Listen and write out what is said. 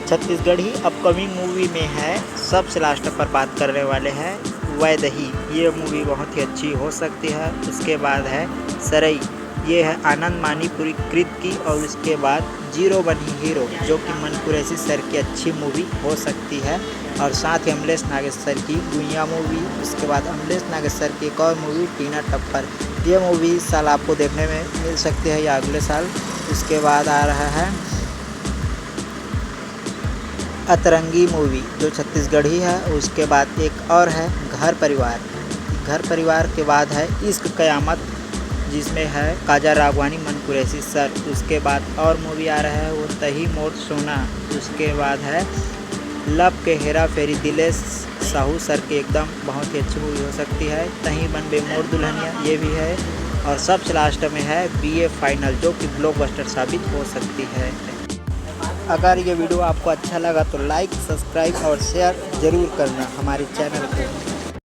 Chhattisgarhi upcoming movie में है, सबसे लास्ट पर बात करने वाले हैं वैदही। ये मूवी बहुत ही अच्छी हो सकती है। उसके बाद है सरई, ये है आनंद मानीपुरी कृत की। और उसके बाद जीरो बनी हीरो, जो कि मन कुरैशी सर की अच्छी मूवी हो सकती है। और साथ ही अमलेश नागेश्वर की गुइया मूवी। उसके बाद अमलेश नागेश्वर की एक और मूवी टीना टप्पर। ये मूवी इस साल आपको देखने में मिल सकती है या अगले साल। उसके बाद आ रहा है अतरंगी मूवी, जो छत्तीसगढ़ी है। उसके बाद एक और है घर परिवार। घर परिवार के बाद है इश्क कयामत, जिसमें है काजा राघवानी, मन कुरैशी सर। उसके बाद और मूवी आ रहा है वो तही मोर सोना। उसके बाद है लव के हेरा फेरी, दिलेश साहू सर की एकदम बहुत ही अच्छी मूवी हो सकती है। तहीं बनबे मोर दुल्हनिया, ये भी है। और सबसे लास्ट में है BA फाइनल, जो कि ब्लॉकबस्टर साबित हो सकती है। अगर ये वीडियो आपको अच्छा लगा तो लाइक, सब्सक्राइब और शेयर ज़रूर करना हमारे चैनल को।